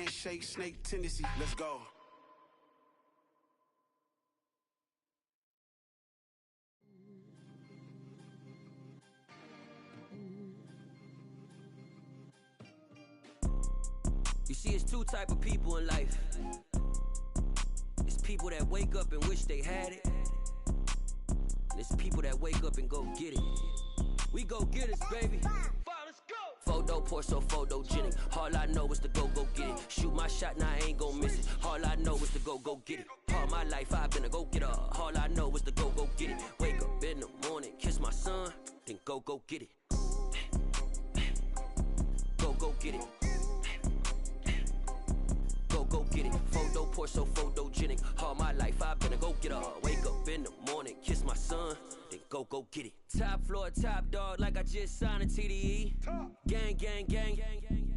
handshake, snake tendency. Let's go. You see, it's two type of people in life. It's people that wake up and wish they had it. And it's people that wake up and go get it. We go get it, baby. Let's go. Photo pour so photogenic. All I know is to go get it. Shoot my shot, now I ain't gon' miss it. All I know is to go get it. All my life I've been a go-getter. All I know is to go get it. Wake up in the morning, kiss my son, then go get it. Go get it. Go get it. Photo pour so photogenic. All my life I've been a go-getter. Wake up in the morning, kiss my son, then go get it. Top floor, top dog, like I just signed a TDE. Gang, gang, gang.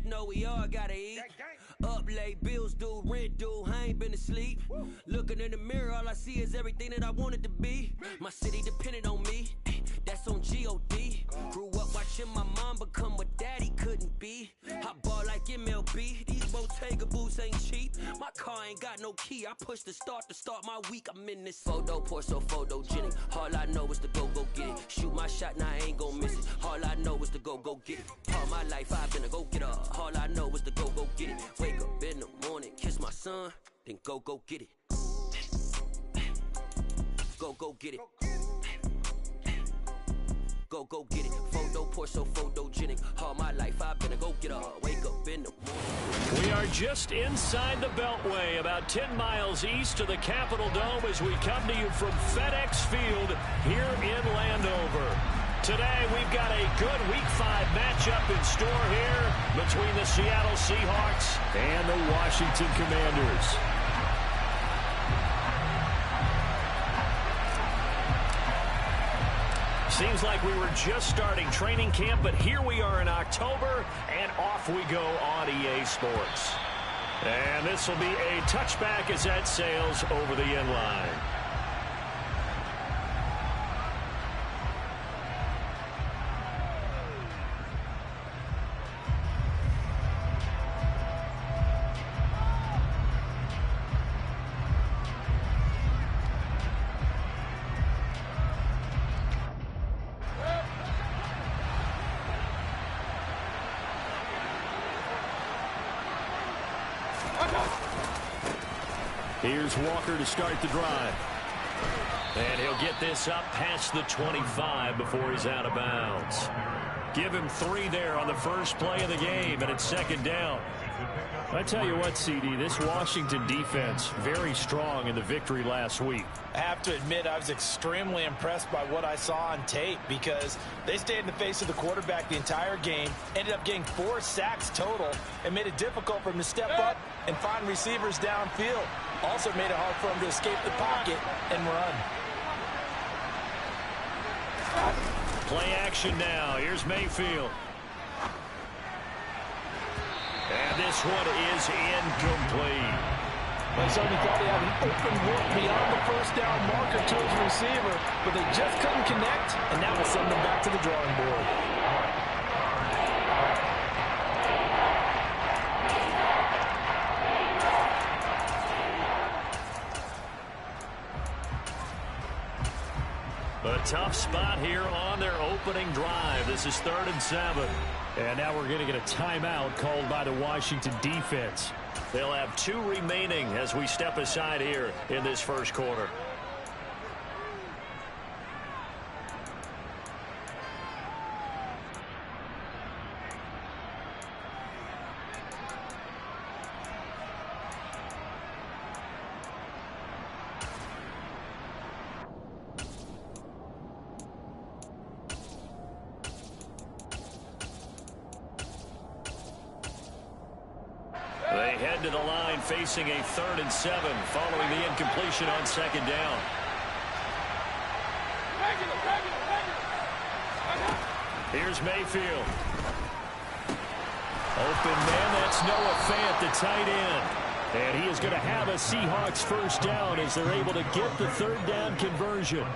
Know we all gotta eat. Up late, bills due, rent due, I ain't been asleep. Looking in the mirror, all I see is everything that I wanted to be. My city depended on me, that's on G.O.D. Grew up watching my mom become what daddy couldn't be. I ball like MLB, these Bottega boots ain't cheap. My car ain't got no key, I push the start to start my week. I'm in this photo pour so photogenic. All I know is to go get it. Shoot my shot, now I ain't gon' miss it. All I know is to go get it. All my life I've been a go-getter. All I know is to go get it. Wake up in the morning, kiss my son, then go get it. Go get it. Go get it. Photo pour so photogenic. All my life I've been a go-getter. Wake up in the morning. We are just inside the Beltway, about 10 miles east of the Capitol Dome as we come to you from FedEx Field here in Landover. Today we've got a good Week 5 matchup in store here between the Seattle Seahawks and the Washington Commanders. Seems like we were just starting training camp, but here we are in October, and off we go on EA Sports. And this will be a touchback as that sails over the end line. Here's Walker to start the drive. And he'll get this up past the 25 before he's out of bounds. Give him 3 there on the first play of the game, and it's second down. I tell you what, CD, this Washington defense, very strong in the victory last week. I have to admit, I was extremely impressed by what I saw on tape because they stayed in the face of the quarterback the entire game, ended up getting 4 sacks total, and made it difficult for him to step up and find receivers downfield. Also made it hard for him to escape the pocket and run. Play action now. Here's Mayfield. And this one is incomplete. They certainly thought he had an open look beyond the first down marker to his receiver, but they just couldn't connect, and that will send them back to the drawing board. A tough spot here on their opening drive. This is 3rd and 7. And now we're going to get a timeout called by the Washington defense. They'll have 2 remaining as we step aside here in this first quarter. They head to the line facing a 3rd and 7 following the incompletion on second down. Here's Mayfield. Open man, that's Noah Fant, the tight end. And he is going to have a Seahawks first down as they're able to get the third down conversion.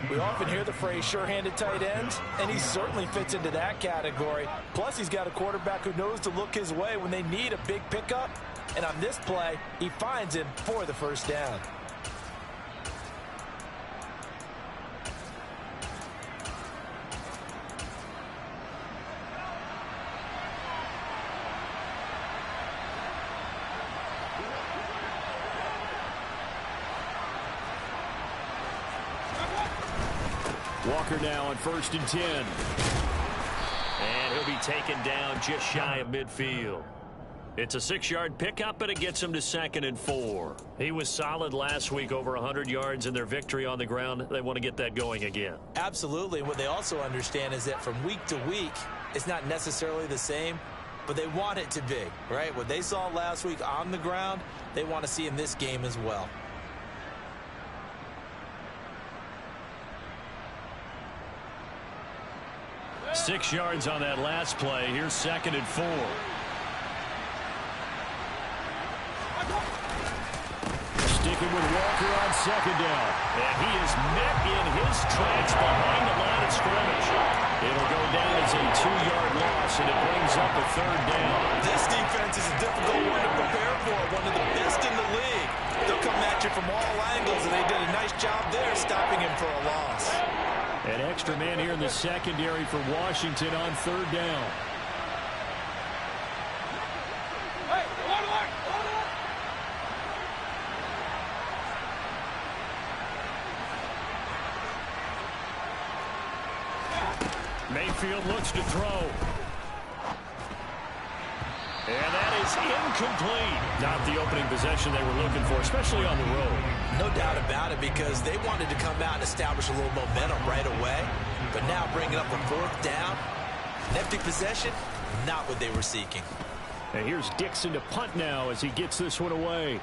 We often hear the phrase sure-handed tight ends, and he certainly fits into that category. Plus, he's got a quarterback who knows to look his way when they need a big pickup. And on this play, he finds him for the first down. Walker now on 1st and 10. And he'll be taken down just shy of midfield. It's a 6-yard pickup, but it gets him to 2nd and 4. He was solid last week, over 100 yards in their victory on the ground. They want to get that going again. Absolutely. What they also understand is that from week to week, it's not necessarily the same, but they want it to be, right? What they saw last week on the ground, they want to see in this game as well. Six yards on that last play. Here's 2nd and 4. Sticking with Walker on 2nd down. And he is met in his tracks behind the line of scrimmage. It'll go down as a 2-yard loss, and it brings up a 3rd down. This defense is a difficult one to prepare for, one of the best in the league. They'll come at you from all angles, and they did a nice job there stopping him for a loss. An extra man here in the secondary for Washington on 3rd down. Mayfield looks to throw. And that is incomplete. Not the opening possession they were looking for, especially on the road. No doubt about it, because they wanted to come out and establish a little momentum right away. But now bringing up a 4th down, an empty possession, not what they were seeking. And here's Dixon to punt now as he gets this one away.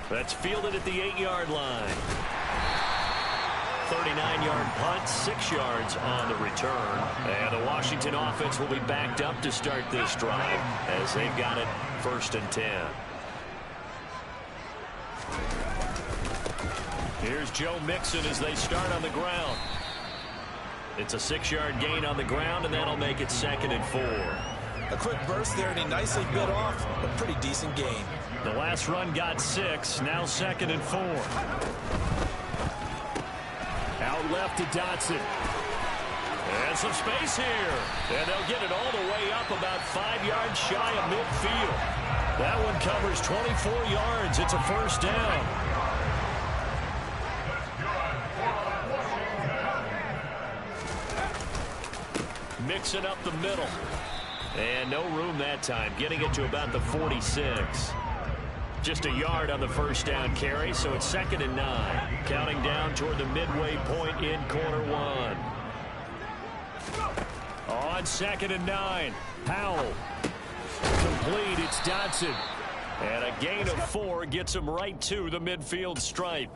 That's fielded at the 8-yard line. 39-yard punt, 6 yards on the return. And the Washington offense will be backed up to start this drive as they've got it 1st and 10. Here's Joe Mixon as they start on the ground. It's a 6-yard gain on the ground, and that'll make it 2nd and 4. A quick burst there, and he nicely bit off a pretty decent gain. The last run got 6, now 2nd and 4. Out left to Dotson. And some space here. And they'll get it all the way up about 5 yards shy of midfield. That one covers 24 yards. It's a 1st down. Mixing up the middle. And no room that time. Getting it to about the 46. Just a yard on the 1st down carry, so it's 2nd and 9. Counting down toward the midway point in quarter 1. On 2nd and 9, Powell. Complete, it's Dotson. And a gain of 4 gets him right to the midfield stripe.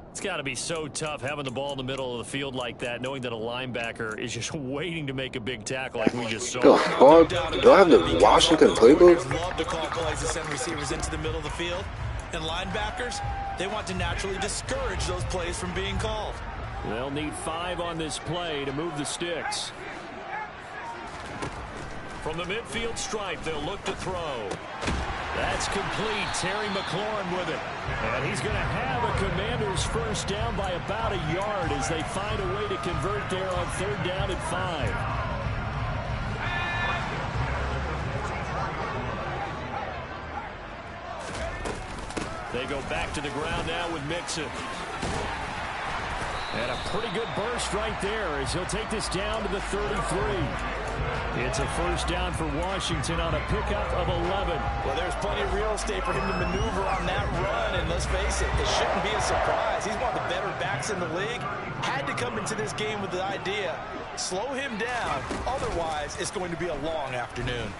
It's got to be so tough having the ball in the middle of the field like that, knowing that a linebacker is just waiting to make a big tackle like we just saw. The fuck? Do I have the Washington playbook? Love to call plays to send receivers into the middle of the field. And linebackers, they want to naturally discourage those plays from being called. They'll need 5 on this play to move the sticks. From the midfield stripe, they'll look to throw. That's complete. Terry McLaurin with it. And he's going to have a Commanders first down by about a yard as they find a way to convert there on 3rd down and 5. They go back to the ground now with Mixon. And a pretty good burst right there as he'll take this down to the 33. It's a 1st down for Washington on a pickup of 11. Well, there's plenty of real estate for him to maneuver on that run, and let's face it, it shouldn't be a surprise. He's one of the better backs in the league. Had to come into this game with the idea, slow him down, otherwise it's going to be a long afternoon.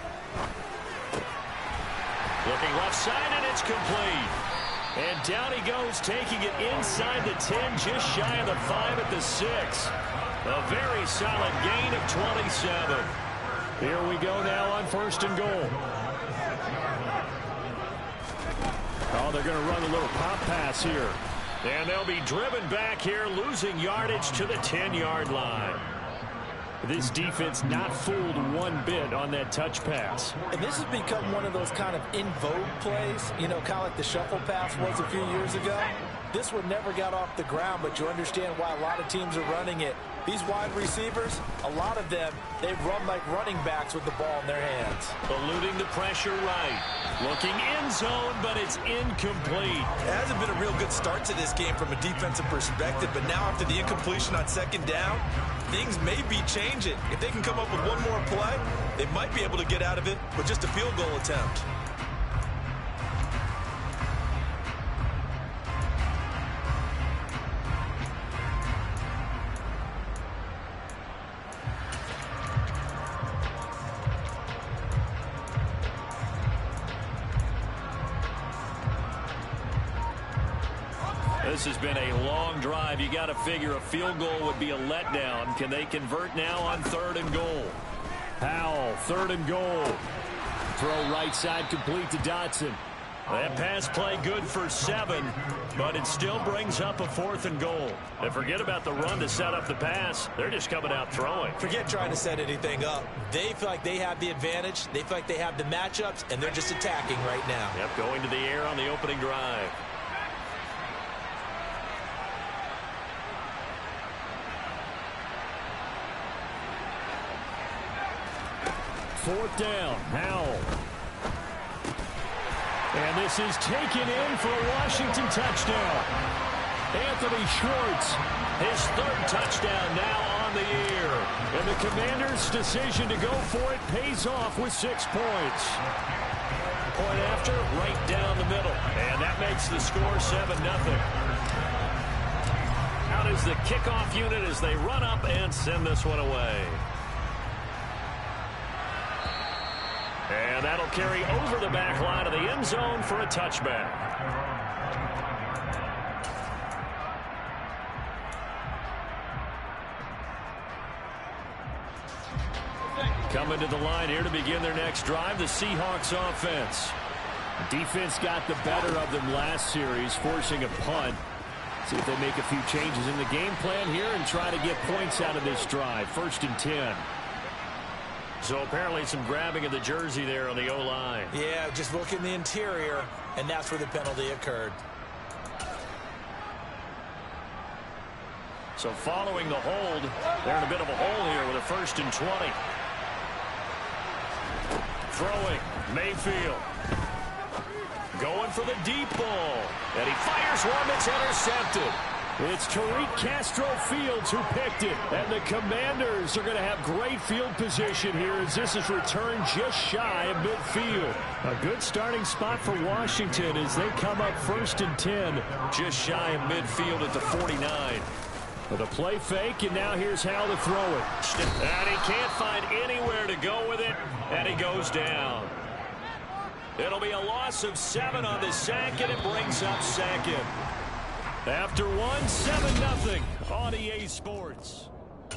Looking left side, and it's complete. And down he goes, taking it inside the 10, just shy of the 5 at the 6. A very solid gain of 27. Here we go now on 1st and goal. Oh, they're going to run a little pop pass here. And they'll be driven back here, losing yardage to the 10-yard line. This defense not fooled one bit on that touch pass. And this has become one of those kind of in vogue plays, you know, kind of like the shuffle pass was a few years ago. This one never got off the ground, but you understand why a lot of teams are running it. These wide receivers, a lot of them, they run like running backs with the ball in their hands. Eluding the pressure right. Looking end zone, but it's incomplete. It hasn't been a real good start to this game from a defensive perspective, but now after the incompletion on second down, things may be changing. If they can come up with one more play, they might be able to get out of it with just a field goal attempt. This has been a long drive. You got to figure a field goal would be a letdown. Can they convert now on 3rd and goal? Howell, 3rd and goal. Throw right side complete to Dotson. That pass play good for 7, but it still brings up a 4th and goal. And forget about the run to set up the pass. They're just coming out throwing. Forget trying to set anything up. They feel like they have the advantage. They feel like they have the matchups, and they're just attacking right now. Yep, going to the air on the opening drive. Fourth down, Howell. And this is taken in for a Washington touchdown. Anthony Schwartz, his 3rd touchdown now on the year. And the Commanders' decision to go for it pays off with 6 points. Point after, right down the middle. And that makes the score 7-0. Out is the kickoff unit as they run up and send this one away. And that'll carry over the back line of the end zone for a touchback. Coming to the line here to begin their next drive, the Seahawks offense. Defense got the better of them last series, forcing a punt. See if they make a few changes in the game plan here and try to get points out of this drive. 1st and 10. So apparently some grabbing of the jersey there on the O-line. Yeah, just look in the interior, and that's where the penalty occurred. So following the hold, they're in a bit of a hole here with a 1st and 20. Throwing, Mayfield. Going for the deep ball. And he fires one that's intercepted. It's Tariq Castro-Fields who picked it. And the Commanders are going to have great field position here as this is returned just shy of midfield. A good starting spot for Washington as they come up 1st and 10. Just shy of midfield at the 49. With a play fake, and now here's how to throw it. And he can't find anywhere to go with it, and he goes down. It'll be a loss of 7 on the sack, and it brings up 2nd. After 7-0 on EA Sports.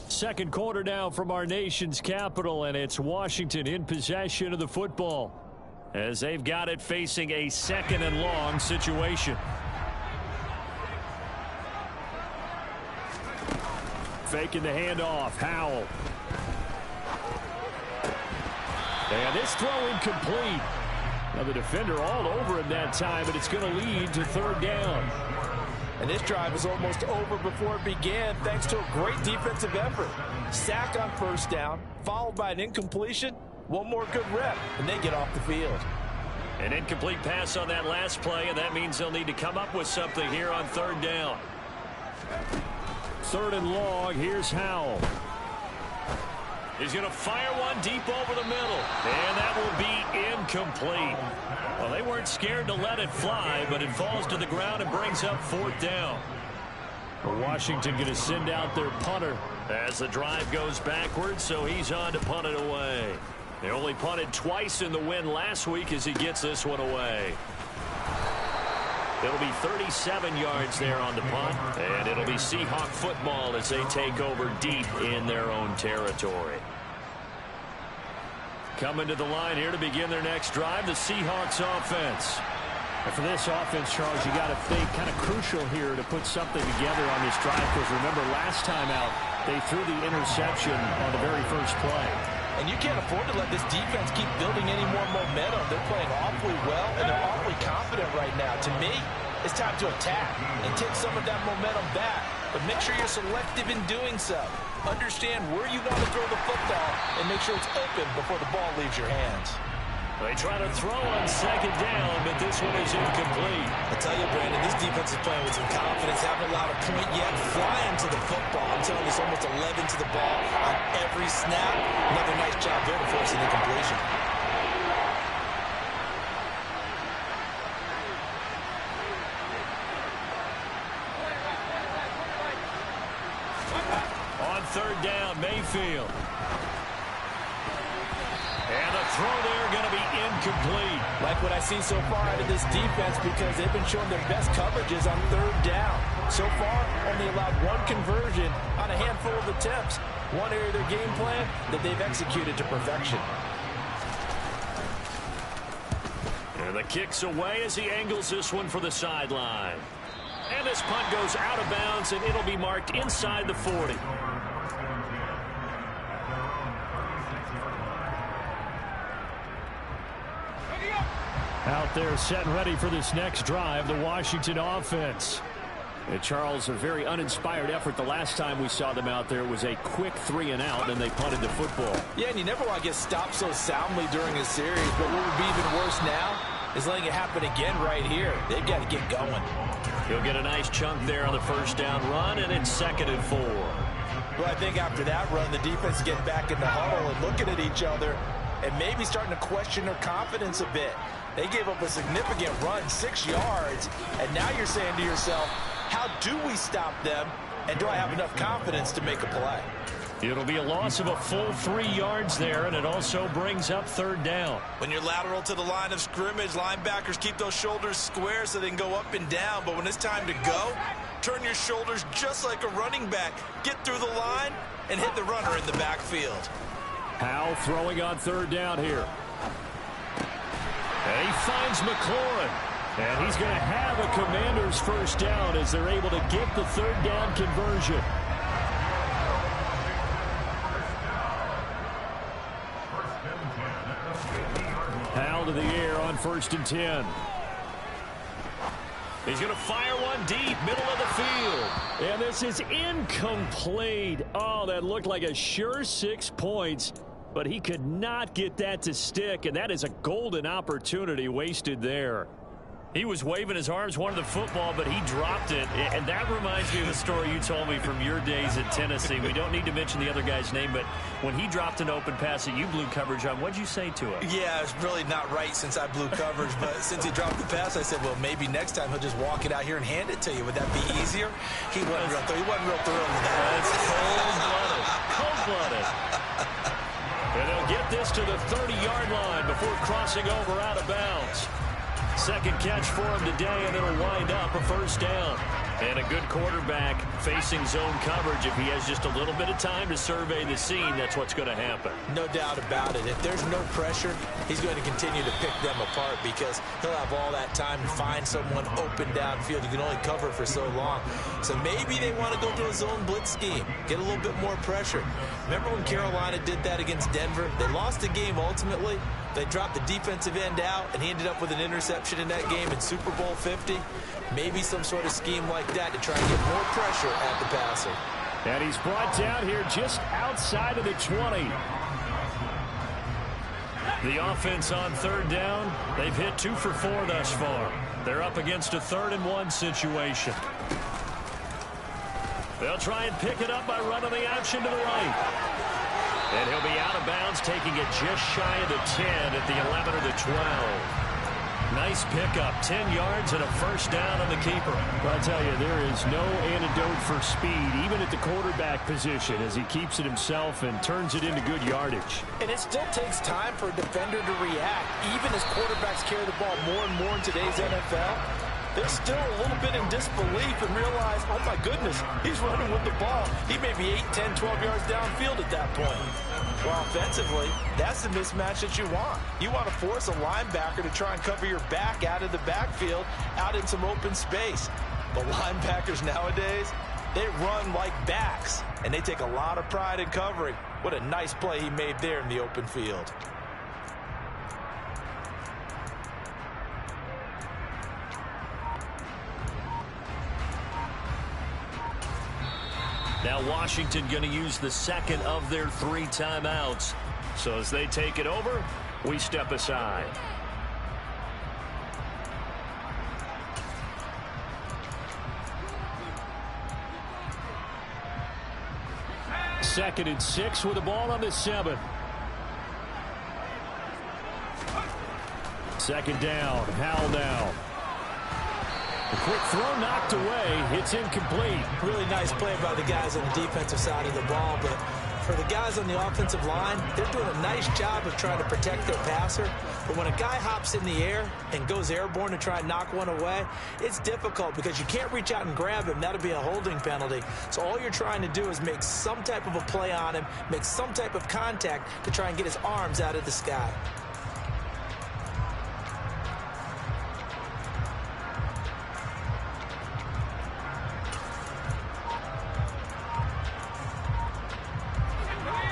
Second quarter now from our nation's capital, and it's Washington in possession of the football as they've got it facing a 2nd and long situation. Faking the handoff, Howell. And this throw incomplete. Now the defender all over him that time, but it's going to lead to 3rd down. And this drive is almost over before it began thanks to a great defensive effort. Sack on 1st down, followed by an incompletion. One more good rep, and they get off the field. An incomplete pass on that last play, and that means they'll need to come up with something here on 3rd down. 3rd and long, here's Howell. He's going to fire one deep over the middle, and that will be incomplete. Well, they weren't scared to let it fly, but it falls to the ground and brings up 4th down. Washington going to send out their punter as the drive goes backwards, so he's on to punt it away. They only punted twice in the win last week as he gets this one away. It'll be 37 yards there on the punt, and it'll be Seahawk football as they take over deep in their own territory. Coming to the line here to begin their next drive, the Seahawks offense. For this offense, Charles, you got to think kind of crucial here to put something together on this drive, because remember last time out they threw the interception on the very first play. And you can't afford to let this defense keep building any more momentum. They're playing awfully well, and they're awfully confident right now. To me, it's time to attack and take some of that momentum back. But make sure you're selective in doing so. Understand where you want to throw the football and make sure it's open before the ball leaves your hands. They try to throw on second down, but this one is incomplete. I tell you, Brandon, this defense is playing with some confidence. Haven't allowed a point yet. Flying to the football. I'm telling you, it's almost 11 to the ball on every snap. Another nice job there to force an incompletion. On third down, Mayfield. And the throw there going to be incomplete. Like what I see so far out of this defense, because they've been showing their best coverages on third down. So far, only allowed one conversion on a handful of attempts. One area of their game plan that they've executed to perfection. And the kick's away as he angles this one for the sideline. And this punt goes out of bounds, and it'll be marked inside the 40. Out there set and ready for this next drive, the Washington offense. And Charles, a very uninspired effort. The last time we saw them out there was a quick 3-and-out, and they punted the football. Yeah, and you never want to get stopped so soundly during a series, but what would be even worse now is letting it happen again right here. They've got to get going. He'll get a nice chunk there on the first down run, and it's 2nd and 4. Well, I think after that run, the defense is getting back in the huddle and looking at each other and maybe starting to question their confidence a bit. They gave up a significant run, 6 yards, and now you're saying to yourself, how do we stop them, and do I have enough confidence to make a play? It'll be a loss of a full 3 yards there, and it also brings up third down. When you're lateral to the line of scrimmage, linebackers keep those shoulders square so they can go up and down. But when it's time to go, turn your shoulders just like a running back. Get through the line and hit the runner in the backfield. Howe throwing on third down here. And he finds McLaurin. And he's going to have a Commander's first down as they're able to get the third down conversion. Howe to the air on 1st and 10. He's going to fire one deep, middle of the field. And this is incomplete. Oh, that looked like a sure 6 points. But he could not get that to stick, and that is a golden opportunity wasted there. He was waving his arms, wanted the football, but he dropped it. And that reminds me of a story you told me from your days at Tennessee. We don't need to mention the other guy's name, but when he dropped an open pass that you blew coverage on, what'd you say to him? Yeah, it's really not right since I blew coverage, but since he dropped the pass, I said, well, maybe next time he'll just walk it out here and hand it to you. Would that be easier? He wasn't real thrilled with that. That's cold-blooded. And they'll get this to the 30-yard line before crossing over out of bounds. Second catch for him today, and it'll wind up a first down. And a good quarterback facing zone coverage. If he has just a little bit of time to survey the scene, that's what's going to happen. No doubt about it. If there's no pressure, he's going to continue to pick them apart because he'll have all that time to find someone open downfield. You can only cover for so long. So maybe they want to go to a zone blitz scheme, get a little bit more pressure. Remember when Carolina did that against Denver? They lost the game ultimately. They dropped the defensive end out, and he ended up with an interception in that game in Super Bowl 50. Maybe some sort of scheme like that to try and get more pressure at the passer. And he's brought down here just outside of the 20. The offense on third down, they've hit 2 for 4 thus far. They're up against a 3rd and 1 situation. They'll try and pick it up by running the option to the right. And he'll be out of bounds, taking it just shy of the 10 at the 11 or the 12. Nice pickup, 10 yards and a first down on the keeper. But I tell you, there is no antidote for speed, even at the quarterback position, as he keeps it himself and turns it into good yardage. And it still takes time for a defender to react, even as quarterbacks carry the ball more and more in today's NFL. They're still a little bit in disbelief and realize, oh my goodness, he's running with the ball. He may be 8, 10, 12 yards downfield at that point. Well, offensively, that's the mismatch that you want. You want to force a linebacker to try and cover your back out of the backfield, out in some open space. But linebackers nowadays, they run like backs, and they take a lot of pride in covering. What a nice play he made there in the open field. Now Washington going to use the second of their 3 timeouts. So as they take it over, we step aside. Second and 6 with the ball on the 7. Second down, Howell now. A quick throw knocked away. It's incomplete. Really nice play by the guys on the defensive side of the ball, but for the guys on the offensive line, they're doing a nice job of trying to protect their passer. But when a guy hops in the air and goes airborne to try and knock one away, it's difficult because you can't reach out and grab him. That'll be a holding penalty. So all you're trying to do is make some type of a play on him, make some type of contact to try and get his arms out of the sky.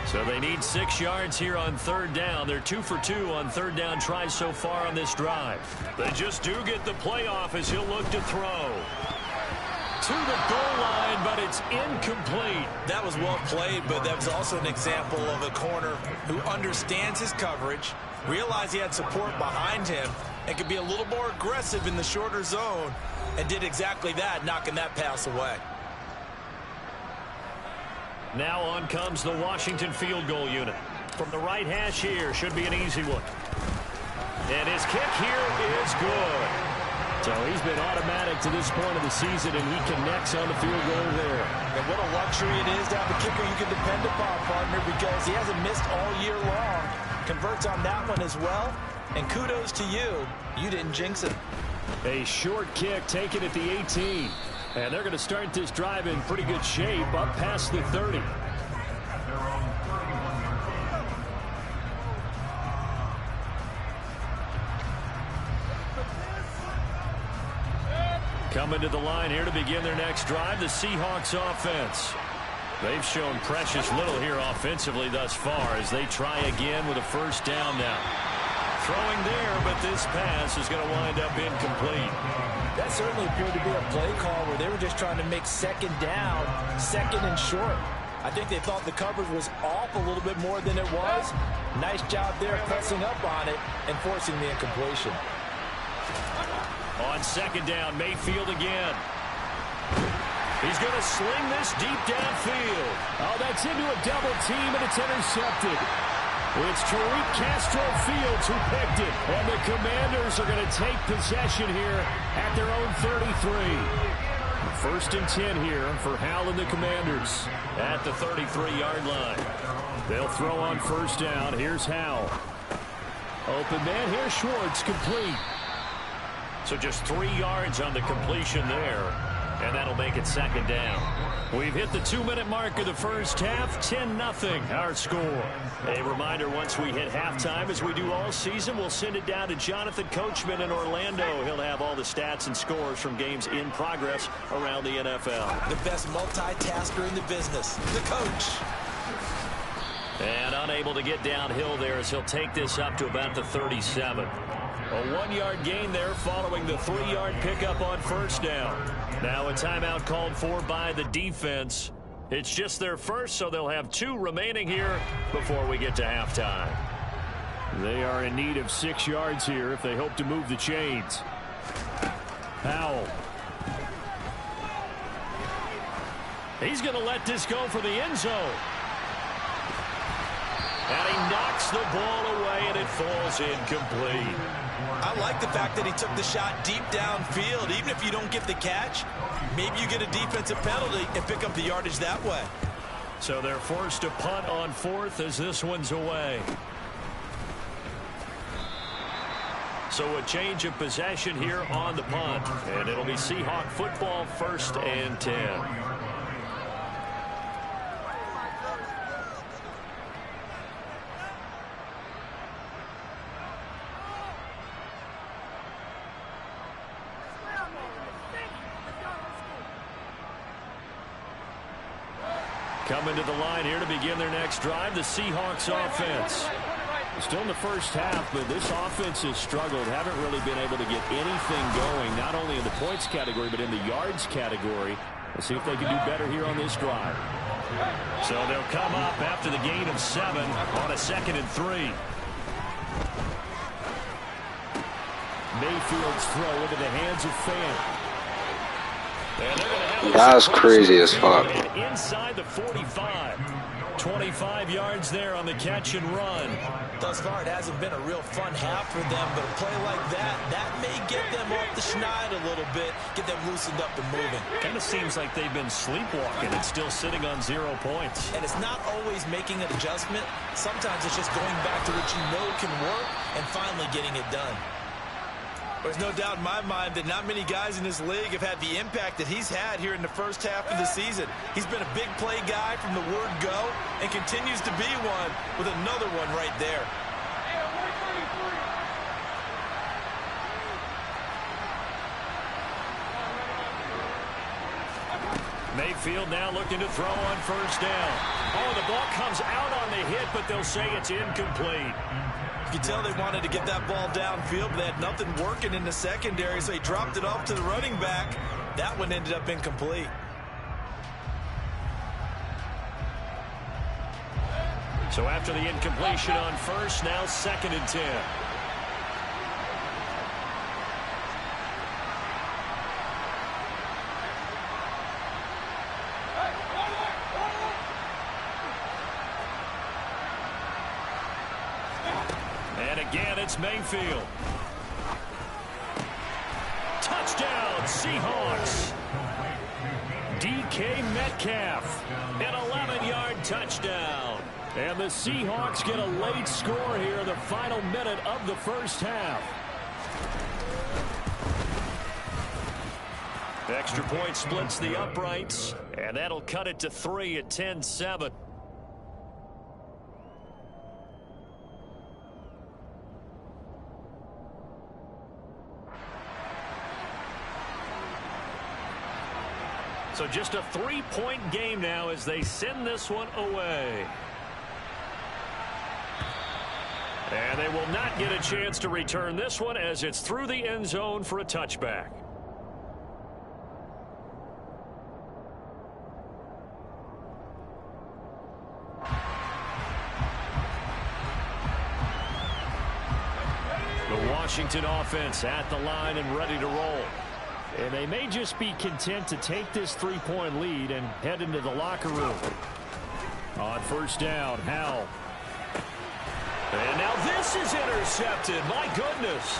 So they need 6 yards here on third down. They're 2 for 2 on third down tries so far on this drive. They just do get the playoff as he'll look to throw. To the goal line, but it's incomplete. That was well played, but that was also an example of a corner who understands his coverage, realized he had support behind him, and could be a little more aggressive in the shorter zone, and did exactly that, knocking that pass away. Now on comes the Washington field goal unit. From the right hash here, should be an easy one. And his kick here is good. So he's been automatic to this point of the season, and he connects on the field goal there. And what a luxury it is to have a kicker you can depend upon, partner, because he hasn't missed all year long. Converts on that one as well. And kudos to you. You didn't jinx it. A short kick taken at the 18. And they're going to start this drive in pretty good shape up past the 30. Coming to the line here to begin their next drive, the Seahawks offense. They've shown precious little here offensively thus far as they try again with a first down now. Throwing there, but this pass is going to wind up incomplete. That certainly appeared to be a play call where they were just trying to make second down, second and short. I think they thought the coverage was off a little bit more than it was. Nice job there pressing up on it and forcing the incompletion. On second down, Mayfield again. He's going to sling this deep downfield. Oh, that's into a double team, and it's intercepted. It's Tariq Castro Fields who picked it, and the Commanders are going to take possession here at their own 33. First and 10 here for Howell and the Commanders at the 33-yard line. They'll throw on first down. Here's Howell. Open man, here's Schwartz, complete. So just 3 yards on the completion there, and that'll make it second down. We've hit the 2-minute mark of the first half, 10-0 our score. A reminder, once we hit halftime, as we do all season, we'll send it down to Jonathan Coachman in Orlando. He'll have all the stats and scores from games in progress around the NFL. The best multitasker in the business, the coach. And unable to get downhill there as he'll take this up to about the 37. A 1-yard gain there following the 3-yard pickup on first down. Now a timeout called for by the defense. It's just their first, so they'll have 2 remaining here before we get to halftime. They are in need of 6 yards here if they hope to move the chains. Howell. He's going to let this go for the end zone. And he knocks the ball away, and it falls incomplete. I like the fact that he took the shot deep downfield. Even if you don't get the catch, maybe you get a defensive penalty and pick up the yardage that way. So they're forced to punt on fourth as this one's away. So a change of possession here on the punt. And it'll be Seahawk football, 1st and 10. Coming to the line here to begin their next drive, the Seahawks offense. Still in the first half, but this offense has struggled. Haven't really been able to get anything going, not only in the points category, but in the yards category. Let's see if they can do better here on this drive. So they'll come up after the gain of 7 on a 2nd and 3. Mayfield's throw into the hands of Fan. That's crazy as fuck. Inside the 45. 25 yards there on the catch and run. Thus far, it hasn't been a real fun half for them, but a play like that may get them off the schneid a little bit, get them loosened up and moving. Kind of seems like they've been sleepwalking and still sitting on 0 points. And it's not always making an adjustment. Sometimes it's just going back to what you know can work and finally getting it done. There's no doubt in my mind that not many guys in this league have had the impact that he's had here in the first half of the season. He's been a big play guy from the word go and continues to be one with another one right there. Mayfield now looking to throw on first down. Oh, the ball comes out on the hit, but they'll say it's incomplete. You can tell they wanted to get that ball downfield, but they had nothing working in the secondary, so he dropped it off to the running back. That one ended up incomplete. So after the incompletion on first, now 2nd and 10. And again, it's Mayfield. Touchdown, Seahawks. DK Metcalf, an 11-yard touchdown. And the Seahawks get a late score here in the final minute of the first half. Extra point splits the uprights, and that'll cut it to 3 at 10-7. So just a 3-point game now as they send this one away. And they will not get a chance to return this one as it's through the end zone for a touchback. The Washington offense at the line and ready to roll. And they may just be content to take this 3-point lead and head into the locker room. On first down, Howell. And now this is intercepted. My goodness.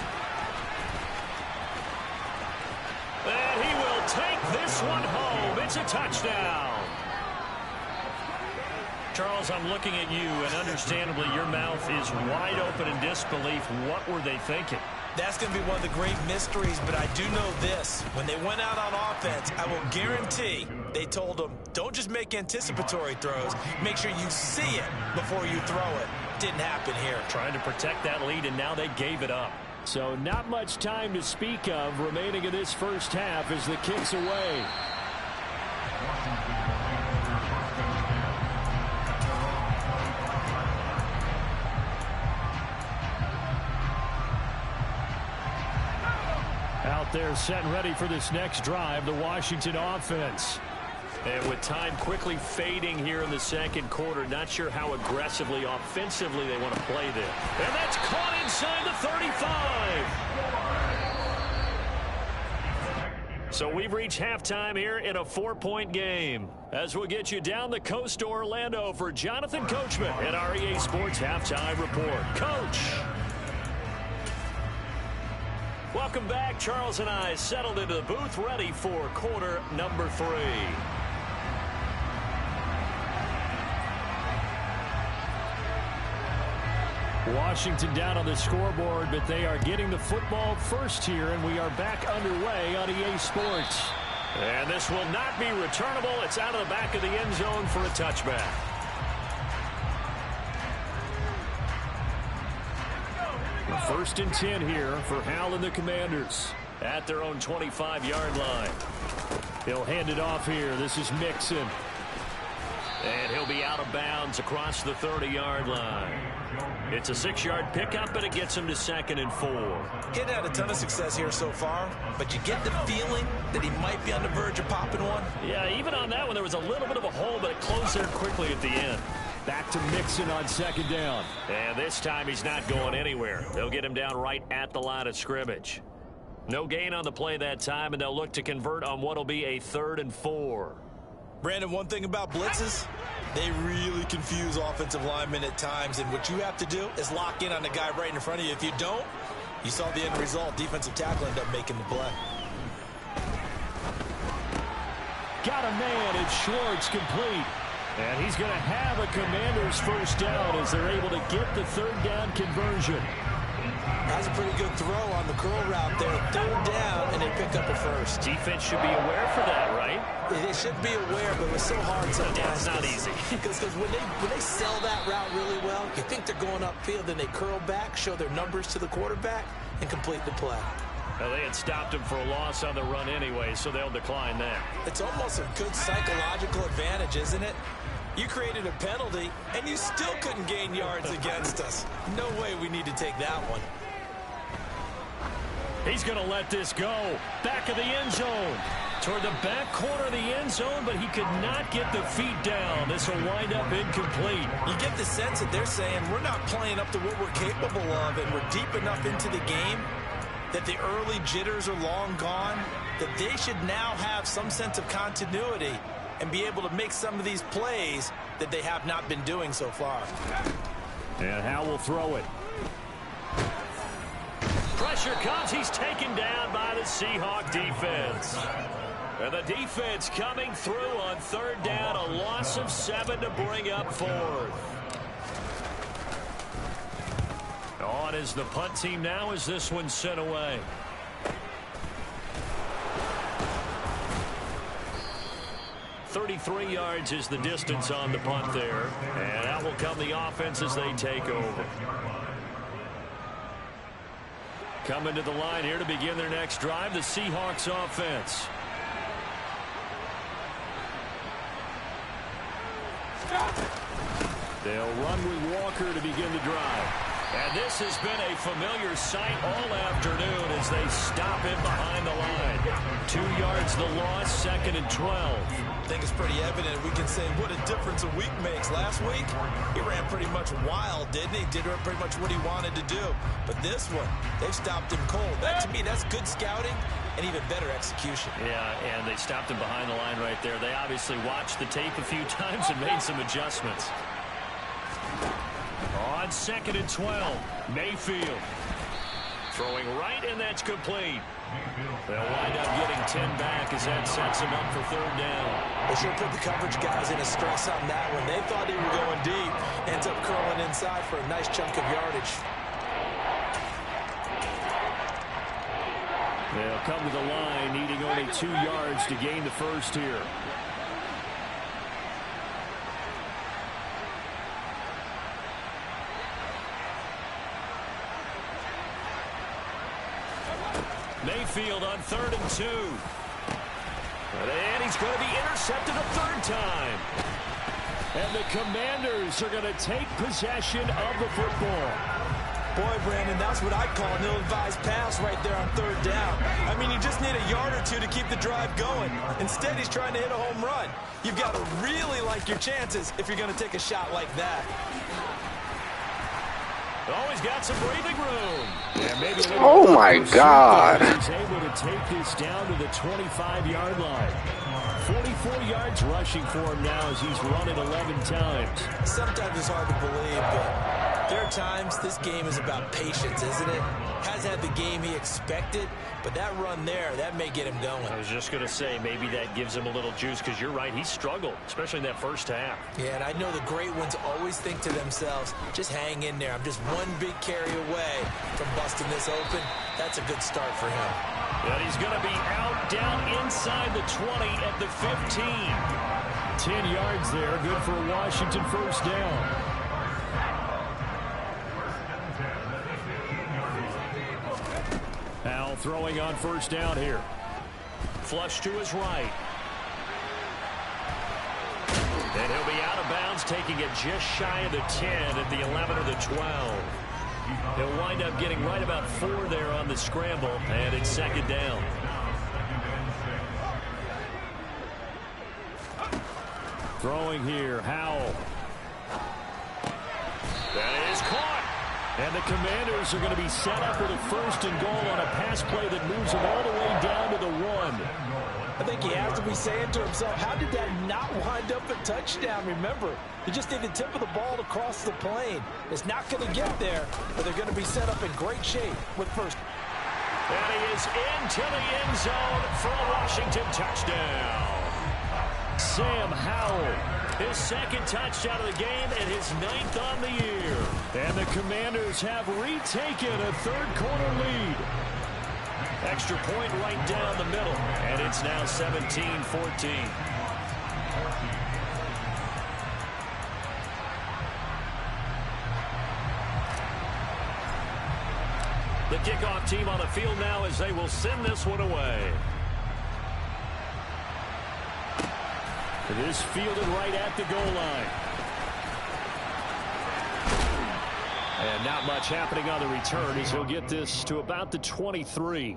And he will take this one home. It's a touchdown. Charles, I'm looking at you, and understandably your mouth is wide open in disbelief. What were they thinking? That's going to be one of the great mysteries, but I do know this. When they went out on offense, I will guarantee they told them, don't just make anticipatory throws. Make sure you see it before you throw it. Didn't happen here. Trying to protect that lead, and now they gave it up. So not much time to speak of remaining in this first half as the kick's away. Out there set and ready for this next drive, the Washington offense. And with time quickly fading here in the second quarter, not sure how aggressively, offensively they want to play this. And that's caught inside the 35. So we've reached halftime here in a 4-point game. As we'll get you down the coast to Orlando for Jonathan Coachman at our EA Sports Halftime Report. Coach. Welcome back. Charles and I settled into the booth ready for quarter number 3. Washington down on the scoreboard, but they are getting the football first here, and we are back underway on EA Sports. And this will not be returnable. It's out of the back of the end zone for a touchback. First and 10 here for Howell and the Commanders at their own 25-yard line. He'll hand it off here. This is Mixon. And he'll be out of bounds across the 30-yard line. It's a 6-yard pickup, and it gets him to 2nd and 4. He hadn't had a ton of success here so far, but you get the feeling that he might be on the verge of popping one. Yeah, even on that one, there was a little bit of a hole, but it closed there quickly at the end. Back to Mixon on 2nd down. And this time he's not going anywhere. They'll get him down right at the line of scrimmage. No gain on the play that time, and they'll look to convert on what will be a 3rd and 4. Brandon, one thing about blitzes, they really confuse offensive linemen at times, and what you have to do is lock in on the guy right in front of you. If you don't, you saw the end result. Defensive tackle ended up making the play. Got a man, and Schwartz complete. And he's going to have a Commander's first down as they're able to get the 3rd down conversion. That's a pretty good throw on the curl route there. 3rd down, and they pick up a first. Defense should be aware for that, right? They should be aware, but it was so hard sometimes. It's not easy. Because when they sell that route really well, you think they're going upfield, then they curl back, show their numbers to the quarterback, and complete the play. Well, they had stopped him for a loss on the run anyway, so they'll decline that. It's almost a good psychological advantage, isn't it? You created a penalty, and you still couldn't gain yards against us. No way we need to take that one. He's going to let this go. Back of the end zone. Toward the back corner of the end zone, but he could not get the feet down. This will wind up incomplete. You get the sense that they're saying we're not playing up to what we're capable of, and we're deep enough into the game that the early jitters are long gone, that they should now have some sense of continuity and be able to make some of these plays that they have not been doing so far. And Howe will throw it. Pressure comes. He's taken down by the Seahawk defense. And the defense coming through on 3rd down. A loss of 7 to bring up 4th. On is the punt team now as this one's sent away. .33 yards is the distance on the punt there. And that will come the offense as they take over. Coming to the line here to begin their next drive, the Seahawks offense. They'll run with Walker to begin the drive. And this has been a familiar sight all afternoon as they stop him behind the line. 2 yards the loss, 2nd and 12. I think it's pretty evident. We can say what a difference a week makes. Last week, he ran pretty much wild, didn't he? Did pretty much what he wanted to do. But this one, they've stopped him cold. That, to me, that's good scouting and even better execution. Yeah, and they stopped him behind the line right there. They obviously watched the tape a few times and made some adjustments. On 2nd and 12, Mayfield throwing right, and that's complete. They'll wind up getting 10 back as that sets them up for 3rd down. They should put the coverage guys in a stress on that one. They thought they were going deep. Ends up curling inside for a nice chunk of yardage. They'll come to the line, needing only 2 yards to gain the first here. Mayfield on 3rd and 2. And he's going to be intercepted a 3rd time. And the Commanders are going to take possession of the football. Boy, Brandon, that's what I'd call an ill-advised pass right there on 3rd down. I mean, you just need a yard or two to keep the drive going. Instead, he's trying to hit a home run. You've got to really like your chances if you're going to take a shot like that. Oh, he's got some breathing room. And maybe Oh, my God. He's able to take this down to the 25-yard line. 44 yards rushing for him now as he's run it 11 times. Sometimes it's hard to believe, but there are times this game is about patience, isn't it? Has had the game he expected, but that run there, that may get him going. I was just going to say, maybe that gives him a little juice, because you're right, he struggled, especially in that first half. Yeah, and I know the great ones always think to themselves, just hang in there. I'm just one big carry away from busting this open. That's a good start for him. And he's going to be out down inside the 20 at the 15. 10 yards there, good for a Washington first down. Al throwing on first down here. Flush to his right. And he'll be out of bounds, taking it just shy of the 10 at the 11 or the 12. He'll wind up getting right about 4 there on the scramble, and it's second down. Throwing here, Howell. That is caught. And the Commanders are going to be set up with a 1st and goal on a pass play that moves them all the way down to the 1. I think he has to be saying to himself, how did that not wind up a touchdown? Remember, he just needed the tip of the ball to cross the plane. It's not going to get there, but they're going to be set up in great shape with first. And he is into the end zone for a Washington touchdown. Sam Howell, his 2nd touchdown of the game and his 9th on the year. And the Commanders have retaken a 3rd quarter lead. Extra point right down the middle, and it's now 17-14. The kickoff team on the field now as they will send this one away. It is fielded right at the goal line. And not much happening on the return as he'll get this to about the 23.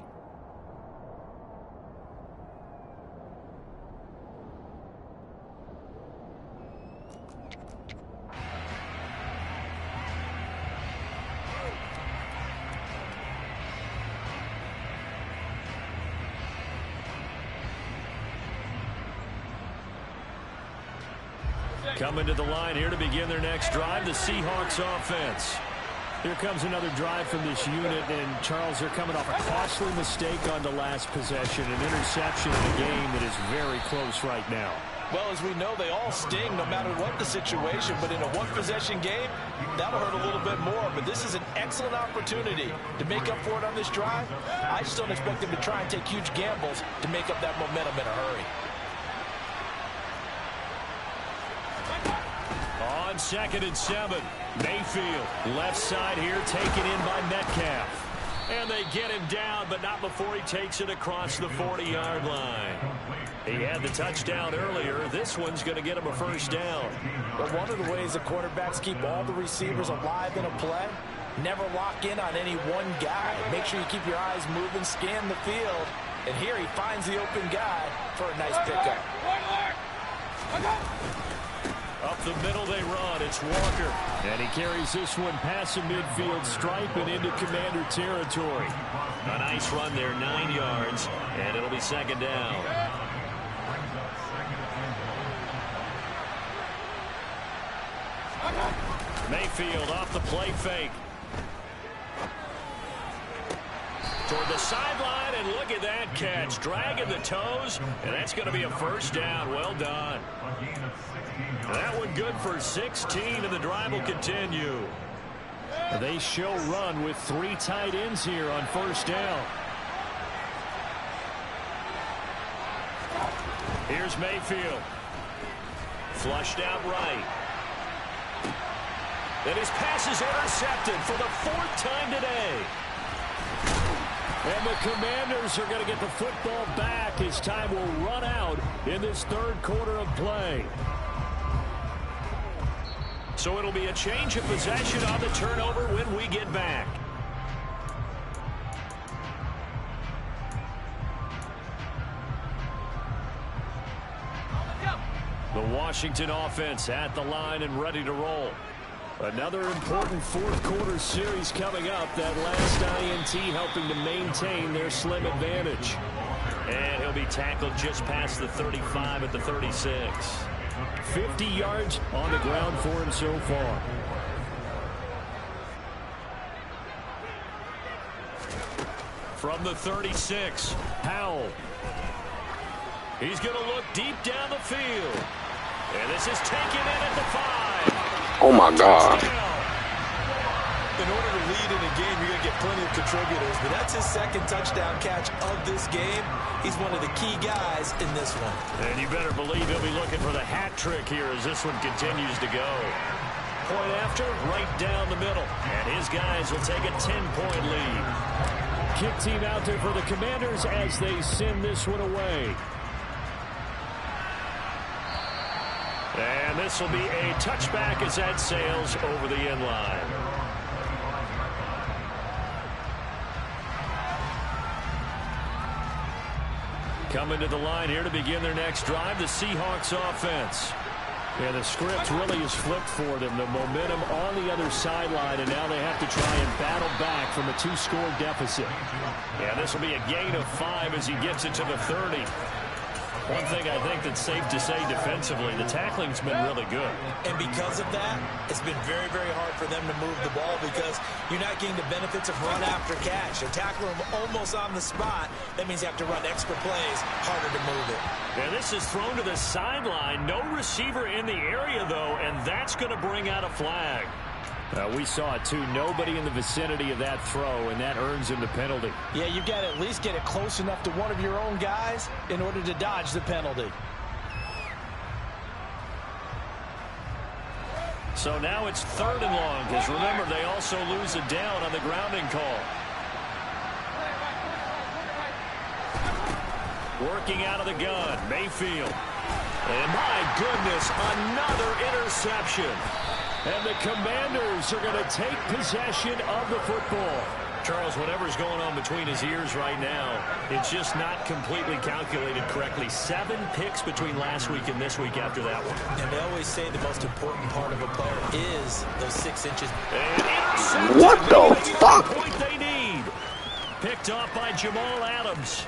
Coming to the line here to begin their next drive, the Seahawks offense. Here comes another drive from this unit, and Charles, they're coming off a costly mistake on the last possession, an interception in a game that is very close right now. Well, as we know, they all sting no matter what the situation, but in a one-possession game, that'll hurt a little bit more. But this is an excellent opportunity to make up for it on this drive. I just don't expect them to try and take huge gambles to make up that momentum in a hurry. On 2nd and 7, Mayfield, left side here, taken in by Metcalf. And they get him down, but not before he takes it across the 40-yard line. He had the touchdown earlier. This one's going to get him a 1st down. But one of the ways the quarterbacks keep all the receivers alive in a play, never lock in on any one guy. Make sure you keep your eyes moving, scan the field. And here he finds the open guy for a nice pickup. Up the middle they run. It's Walker. And he carries this one past the midfield stripe and into Commander territory. A nice run there, 9 yards, and it'll be 2nd down. Mayfield off the play fake. Toward the sideline, and look at that catch. Dragging the toes, and that's going to be a 1st down. Well done. That one good for 16, and the drive will continue. They show run with 3 tight ends here on 1st down. Here's Mayfield. Flushed out right. And his pass is intercepted for the 4th time today. And the Commanders are going to get the football back as time will run out in this 3rd quarter of play. So it'll be a change of possession on the turnover when we get back. The Washington offense at the line and ready to roll. Another important 4th quarter series coming up. That last INT helping to maintain their slim advantage. And he'll be tackled just past the 35 at the 36. 50 yards on the ground for him so far. From the 36, Howell. He's going to look deep down the field. And this is taken in at the 5. Oh, my God. In order to lead in a game, you're going to get plenty of contributors, but that's his 2nd touchdown catch of this game. He's one of the key guys in this one. And you better believe he'll be looking for the hat trick here as this one continues to go. Point after, right down the middle. And his guys will take a 10-point lead. Kick team out there for the Commanders as they send this one away. And this will be a touchback as that sails over the end line. Coming to the line here to begin their next drive, the Seahawks offense. Yeah, the script really is flipped for them. The momentum on the other sideline, and now they have to try and battle back from a 2-score deficit. Yeah, this will be a gain of 5 as he gets it to the 30. One thing I think that's safe to say defensively, the tackling's been really good. And because of that, it's been very, very hard for them to move the ball because you're not getting the benefits of run after catch. They're tackling them almost on the spot. That means you have to run extra plays, harder to move it. And this is thrown to the sideline. No receiver in the area, though, and that's going to bring out a flag. We saw it, too. Nobody in the vicinity of that throw, and that earns him the penalty. Yeah, you've got to at least get it close enough to one of your own guys in order to dodge the penalty. So now it's 3rd and long, because remember, they also lose a down on the grounding call. Working out of the gun, Mayfield. And my goodness, another interception. And the Commanders are going to take possession of the football. Charles, whatever's going on between his ears right now, it's just not completely calculated correctly. 7 picks between last week and this week after that one. And they always say the most important part of a player is those 6 inches. What the fuck? Point they need. Picked off by Jamal Adams.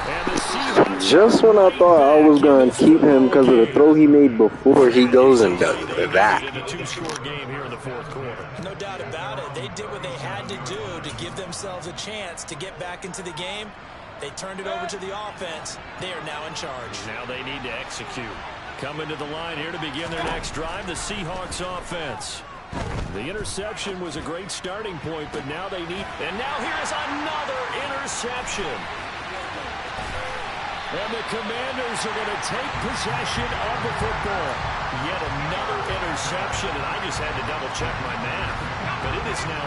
And the Seahawks, just when I thought I was going to keep him because of the throw he made before, he goes and does that. In a 2-score game here in the 4th quarter. No doubt about it. They did what they had to do to give themselves a chance to get back into the game. They turned it over to the offense. They are now in charge. Now they need to execute. Coming to the line here to begin their next drive, the Seahawks offense. The interception was a great starting point, but now they need... And now here's another interception. And the Commanders are going to take possession of the football. Yet another interception, and I just had to double-check my math. But it is now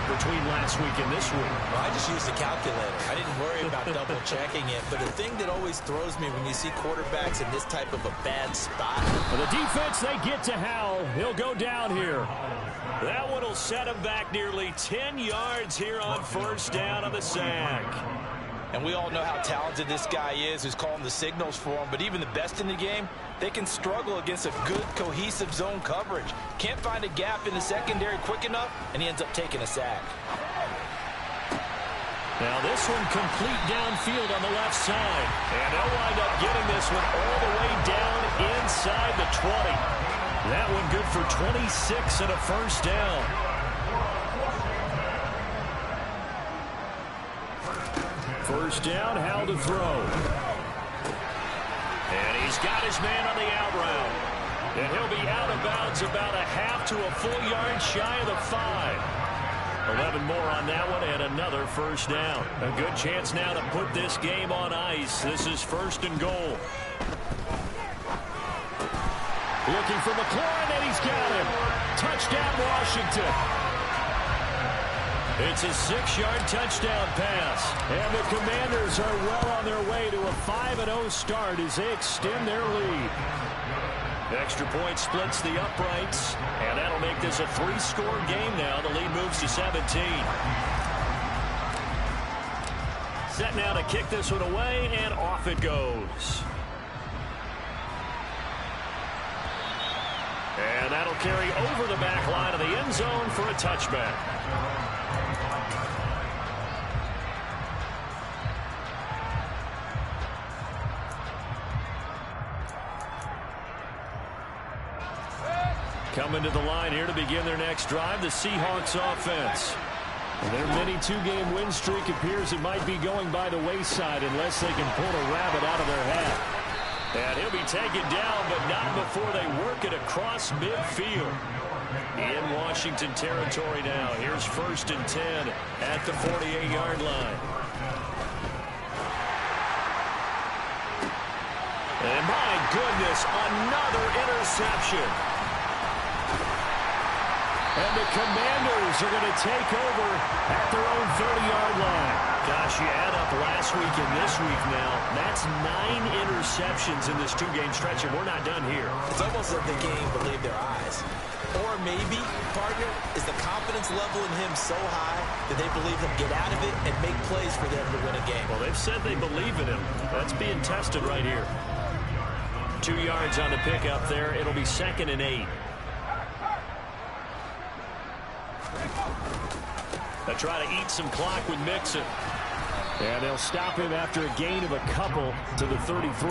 8 between last week and this week. Well, I just used the calculator. I didn't worry about double-checking it. But the thing that always throws me when you see quarterbacks in this type of a bad spot. Well, the defense, they get to Howell. He'll go down here. That one will set him back nearly 10 yards here on 1st down on the sack. And we all know how talented this guy is who's calling the signals for him. But even the best in the game, they can struggle against a good, cohesive zone coverage. Can't find a gap in the secondary quick enough, and he ends up taking a sack. Now this one complete downfield on the left side. And they'll wind up getting this one all the way down inside the 20. That one good for 26 and a 1st down. First down, Howell to throw. And he's got his man on the out route. And he'll be out of bounds about a half to a full yard shy of the 5. 11 more on that one and another 1st down. A good chance now to put this game on ice. This is 1st and goal. Looking for McLaurin, and he's got him. Touchdown, Washington. It's a 6-yard touchdown pass. And the Commanders are well on their way to a 5-0 start as they extend their lead. Extra point splits the uprights, and that'll make this a 3-score game now. The lead moves to 17. Set now to kick this one away, and off it goes. And that'll carry over the back line of the end zone for a touchback. Coming to the line here to begin their next drive, the Seahawks offense. Their mini 2-game win streak appears it might be going by the wayside unless they can pull a rabbit out of their hat. And he'll be taken down, but not before they work it across midfield. In Washington territory now. Here's 1st and 10 at the 48-yard line. And my goodness, another interception. And the Commanders are going to take over at their own 30-yard line. Gosh, you add up last week and this week now. That's 9 interceptions in this 2-game stretch, and we're not done here. It's almost like the game believed their eyes. Or maybe, partner, is the confidence level in him so high that they believe he'll get out of it and make plays for them to win a game. Well, they've said they believe in him. That's being tested right here. 2 yards on the pickup there. It'll be 2nd and 8. They try to eat some clock with Mixon. And they'll stop him after a gain of a couple to the 33.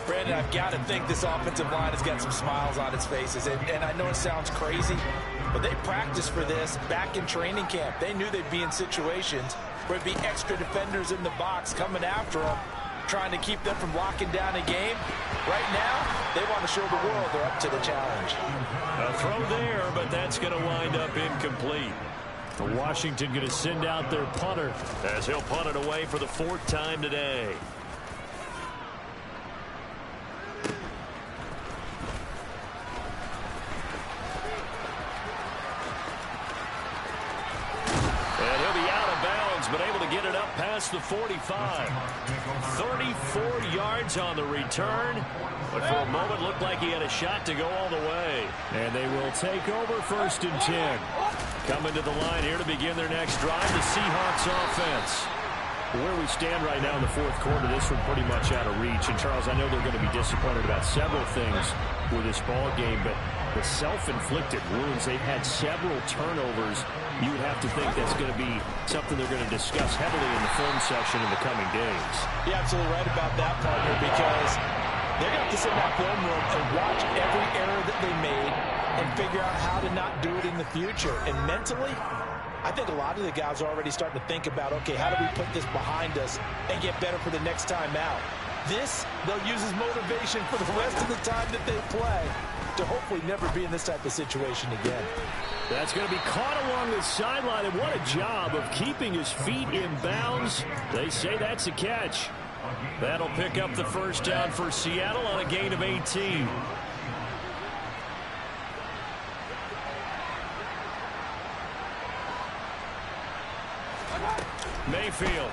Brandon, I've got to think this offensive line has got some smiles on its faces. And I know it sounds crazy, but they practiced for this back in training camp. They knew they'd be in situations where it'd be extra defenders in the box coming after them, trying to keep them from locking down a game. Right now, they want to show the world they're up to the challenge. A throw there, but that's going to wind up incomplete. Washington going to send out their punter as he'll punt it away for the 4th time today. And he'll be out of bounds, but able to get it up past the 45. 34 yards on the return. But for a moment, looked like he had a shot to go all the way. And they will take over 1st and 10. Coming to the line here to begin their next drive, the Seahawks offense. Where we stand right now in the 4th quarter, this one pretty much out of reach. And, Charles, I know they're going to be disappointed about several things with this ball game, but the self-inflicted wounds, they've had several turnovers. You would have to think that's going to be something they're going to discuss heavily in the film session in the coming days. You're absolutely right about that, partner, because they're going to have to sit in that film room and watch every error that they made and figure out how to not do it in the future. And mentally, I think a lot of the guys are already starting to think about, okay, how do we put this behind us and get better for the next time out? This, they'll use as motivation for the rest of the time that they play to hopefully never be in this type of situation again. That's going to be caught along the sideline, and what a job of keeping his feet in bounds. They say that's a catch. That'll pick up the 1st down for Seattle on a gain of 18. Mayfield.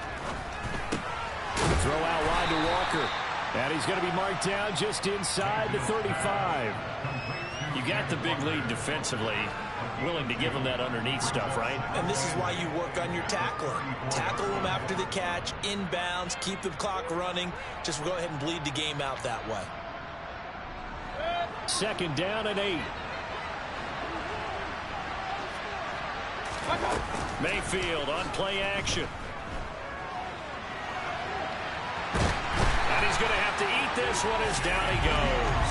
Throw out wide to Walker. And he's going to be marked down just inside the 35. You got the big lead defensively. Willing to give him that underneath stuff, right? And this is why you work on your tackling. Tackle them after the catch, inbounds, keep the clock running. Just go ahead and bleed the game out that way. 2nd down and 8. Mayfield on play action. And he's going to have to eat this one as down he goes.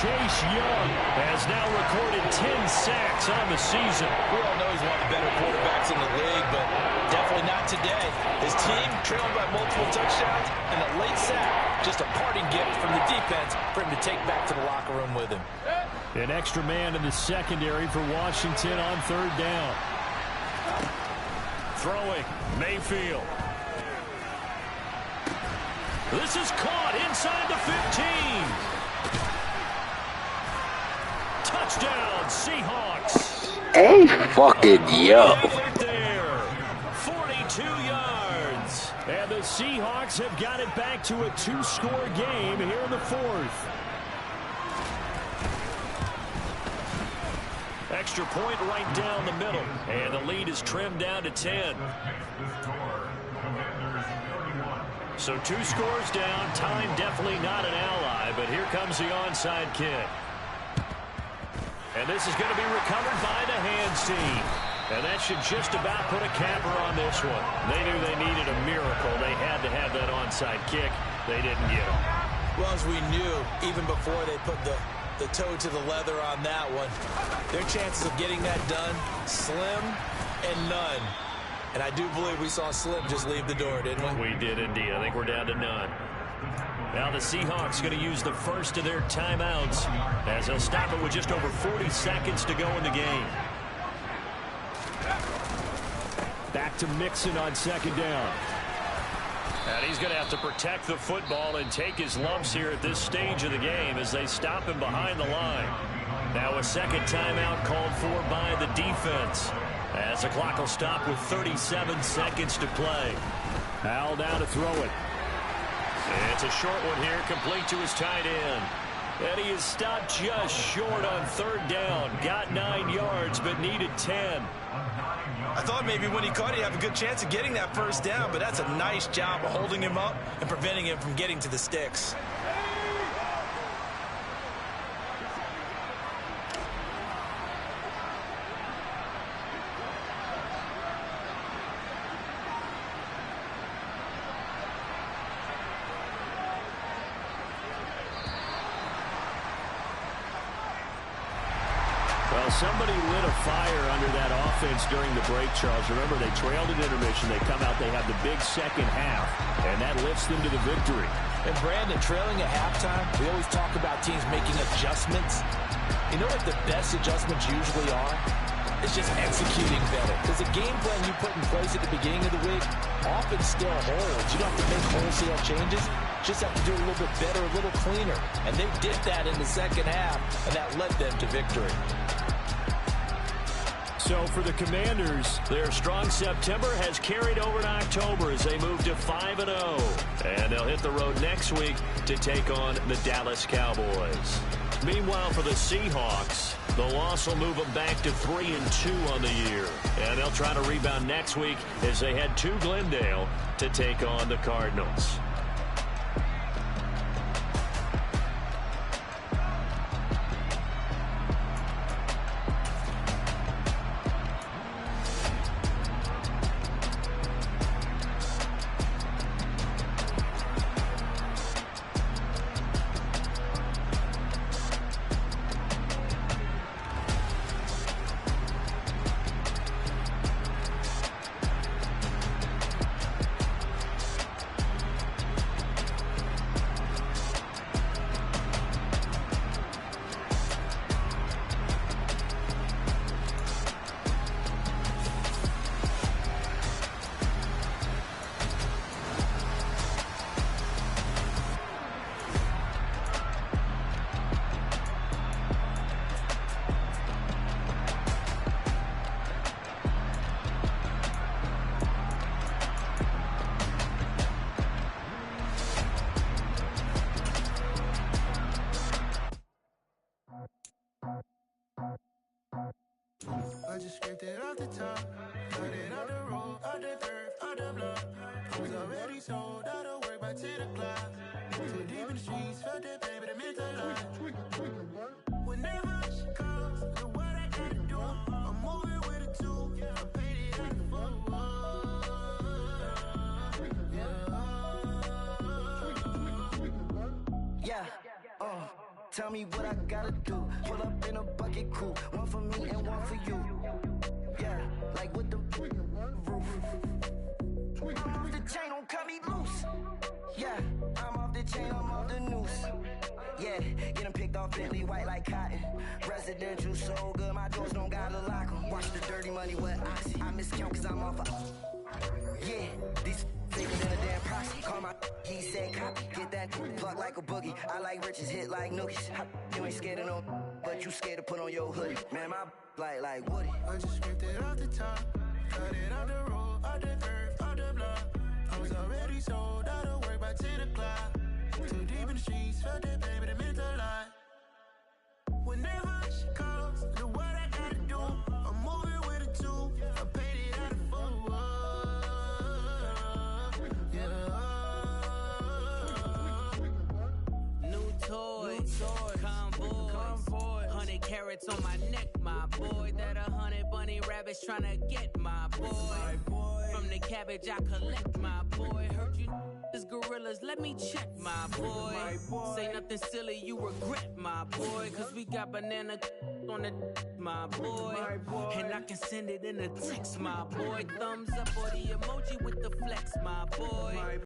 Chase Young has now recorded 10 sacks on the season. We all know he's one of the better quarterbacks in the league, but definitely not today. His team trailed by multiple touchdowns, and a late sack, just a parting gift from the defense for him to take back to the locker room with him. An extra man in the secondary for Washington on 3rd down. Throwing, Mayfield. This is caught inside the 15. Touchdown, Seahawks. Hey, fucking yo. Right there, 42 yards. And the Seahawks have got it back to a 2-score game here in the 4th. Extra point right down the middle. And the lead is trimmed down to 10. So 2 scores down. Time definitely not an ally, but here comes the onside kick. And this is going to be recovered by the hands team. And that should just about put a capper on this one. They knew they needed a miracle. They had to have that onside kick. They didn't get it. Well, as we knew, even before they put the toe to the leather on that one, their chances of getting that done, slim and none. And I do believe we saw Slim just leave the door, didn't we? We did indeed. I think we're down to none. Now the Seahawks going to use the first of their timeouts as they'll stop it with just over 40 seconds to go in the game. Back to Mixon on 2nd down. And he's going to have to protect the football and take his lumps here at this stage of the game as they stop him behind the line. Now a second timeout called for by the defense, as the clock will stop with 37 seconds to play. Al now to throw it. It's a short one here, complete to his tight end. And he is stopped just short on third down. Got 9 yards, but needed 10. I thought maybe when he caught it, he'd have a good chance of getting that first down, but that's a nice job of holding him up and preventing him from getting to the sticks. Well, somebody lit a fire under that offense during the break, Charles. Remember, they trailed at intermission. They come out, they have the big second half, and that lifts them to the victory. And Brandon, trailing at halftime, we always talk about teams making adjustments. You know what the best adjustments usually are? It's just executing better. Because the game plan you put in place at the beginning of the week often still holds. You don't have to make wholesale changes. Just have to do it a little bit better, a little cleaner. And they did that in the second half, and that led them to victory. So for the Commanders, their strong September has carried over to October as they move to 5-0. And they'll hit the road next week to take on the Dallas Cowboys. Meanwhile, for the Seahawks, the loss will move them back to 3-2 on the year. And they'll try to rebound next week as they head to Glendale to take on the Cardinals. I just scraped it off the top, got it off the road, off the turf, off the block. I was already sold out of work by 10 o'clock. Too deep in the streets, felt that pain, but it meant a lot. Whenever she calls, look what I gotta do. I'm moving with a two, I paid it at the phone. Yeah, tell me what I gotta do. Pull up in a bucket crew, one for me and one for you. Yeah, like with the roof. I'm off the chain, don't cut me loose. Yeah, I'm off the chain, I'm off the noose. Yeah, getting picked off Bentley white like cotton. Residential so good, my doors don't gotta lock 'em. Watch the dirty money with Oxy. I miscount cause I'm off yeah, these bigger than a damn proxy. Call my he said copy. Get that plug like a boogie. I like riches, hit like nookies. You ain't scared of no, but you scared to put on your hoodie. Man, my like Woody. I just scraped it off the top, cut it off the road, off the turf, off the block. I was already sold out of work by 10 o'clock. Too deep in the streets, felt that pain, but it meant a lot. Whenever she calls, look what I gotta do. I'm moving with a two, I paid it at the phone. New toys, convoy, 100 carats on my neck, my boy. That 100 bunny rabbits tryna get my boy. From the cabbage I collect, my boy. Heard you is gorillas, let me check, my boy. Say nothing silly, you regret, my boy. Cause we got banana on the my boy. And I can send it in a text, my boy. Thumbs up or the emoji with the flex, my boy.